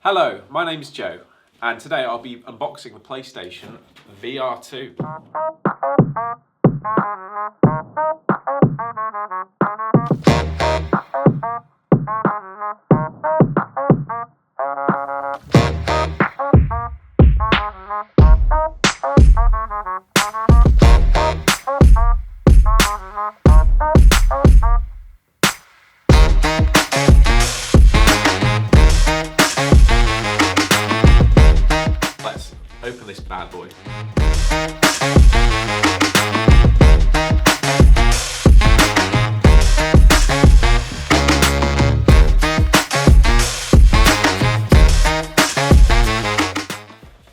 Hello, my name is Joe, and today I'll be unboxing the PlayStation VR2. Let's open this bad boy.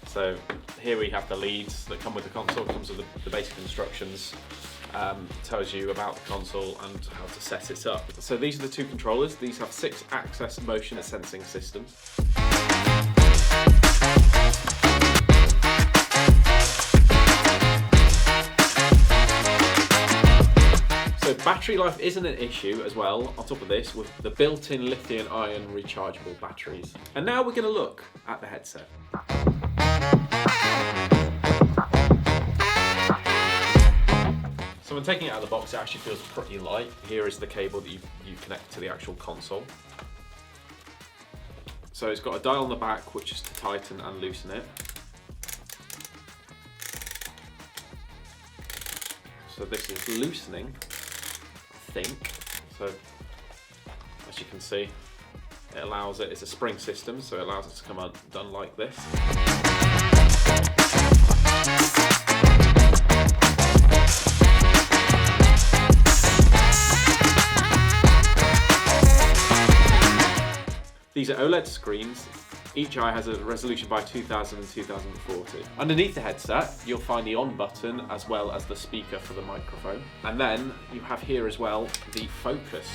So here we have the leads that come with the console. It comes with the basic instructions, tells you about the console and how to set it up. So these are the two controllers. These have 6-axis motion sensing systems. So battery life isn't an issue as well, on top of this, with the built-in lithium-ion rechargeable batteries. And now we're going to look at the headset. So when taking it out of the box, it actually feels pretty light. Here is the cable that you connect to the actual console. So it's got a dial on the back, which is to tighten and loosen it. So this is loosening, I think. So as you can see, it allows it, it's a spring system, so it allows it to come undone like this. These are OLED screens. Each eye has a resolution by 2000 and 2040. Underneath the headset, you'll find the on button as well as the speaker for the microphone. And then you have here as well the focus.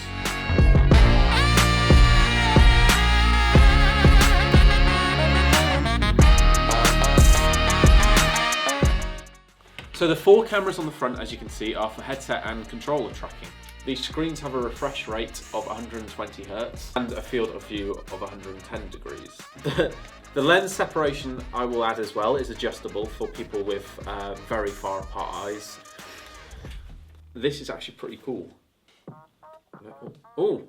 So the 4 cameras on the front, as you can see, are for headset and controller tracking. These screens have a refresh rate of 120 Hz and a field of view of 110 degrees. The lens separation, I will add as well, is adjustable for people with very far apart eyes. This is actually pretty cool. Oh,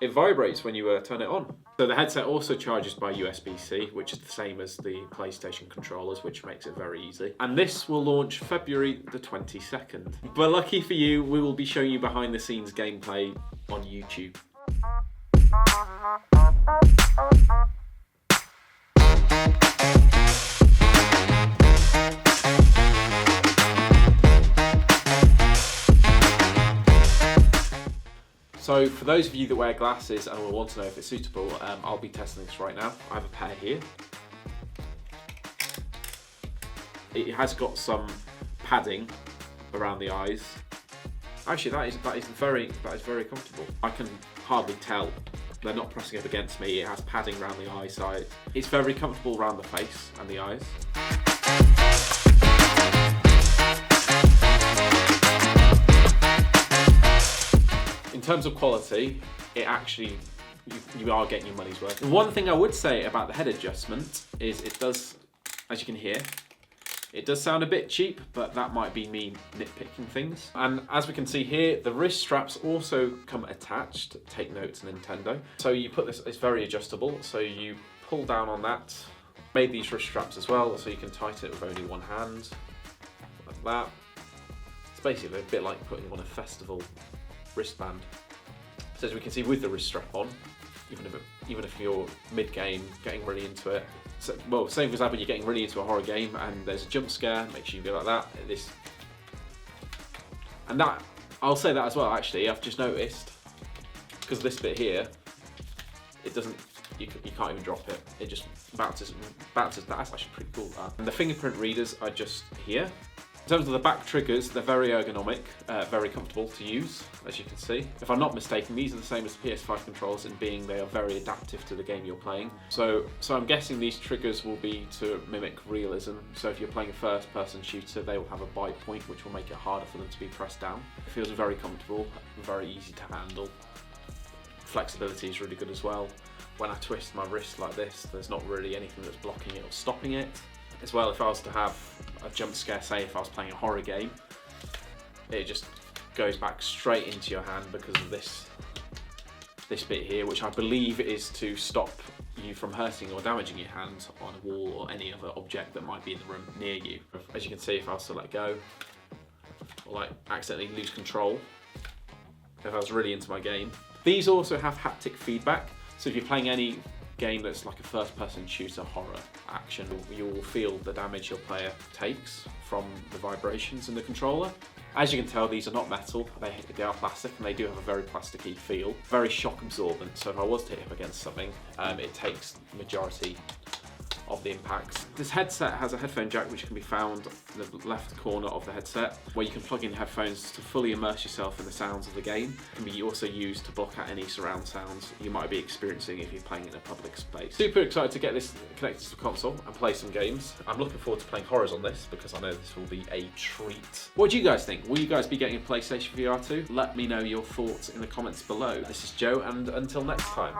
it vibrates when you turn it on. So the headset also charges by USB-C, which is the same as the PlayStation controllers, which makes it very easy. And this will launch February the 22nd. But lucky for you, we will be showing you behind the scenes gameplay on YouTube. So for those of you that wear glasses and will want to know if it's suitable, I'll be testing this right now. I have a pair here. It has got some padding around the eyes. Actually, that is very comfortable. I can hardly tell. They're not pressing up against me. It has padding around the eye side. It's very comfortable around the face and the eyes. In terms of quality, it actually, you are getting your money's worth. The one thing I would say about the head adjustment is it does, as you can hear, it does sound a bit cheap, but that might be me nitpicking things. And as we can see here, the wrist straps also come attached. Take notes, Nintendo. So you put this, it's very adjustable. So you pull down on that. Made these wrist straps as well, so you can tighten it with only one hand, like that. It's basically a bit like putting on a festival wristband. So as we can see with the wrist strap on, even if you're mid-game, getting really into it. So, well, say for example you're getting really into a horror game and there's a jump scare, make sure you go like that. And that, I'll say that as well actually, I've just noticed, because this bit here, it doesn't, you can't even drop it. It just bounces. That's actually pretty cool, that. And the fingerprint readers are just here. In terms of the back triggers, they're very ergonomic, very comfortable to use, as you can see. If I'm not mistaken, these are the same as the PS5 controls in being they are very adaptive to the game you're playing. So I'm guessing these triggers will be to mimic realism. So if you're playing a first-person shooter, they will have a bite point, which will make it harder for them to be pressed down. It feels very comfortable, very easy to handle. Flexibility is really good as well. when I twist my wrist like this, there's not really anything that's blocking it or stopping it. As well, if I was to have a jump scare, say if I was playing a horror game, it just goes back straight into your hand because of this bit here, which I believe is to stop you from hurting or damaging your hand on a wall or any other object that might be in the room near you. As you can see, if I was to let go or like accidentally lose control, if I was really into my game. These also have haptic feedback, so if you're playing any game that's like a first-person shooter, horror, action, you will feel the damage your player takes from the vibrations in the controller. As you can tell, these are not metal, they are plastic, and they do have a very plasticky feel. Very shock absorbent, so if I was to hit up against something, it takes the majority of the impacts. This headset has a headphone jack which can be found in the left corner of the headset, where you can plug in headphones to fully immerse yourself in the sounds of the game. It can be also used to block out any surround sounds you might be experiencing if you're playing in a public space. Super excited to get this connected to the console and play some games. I'm looking forward to playing horrors on this because I know this will be a treat. What do you guys think? Will you guys be getting a PlayStation VR2? Let me know your thoughts in the comments below. This is Joe, and until next time.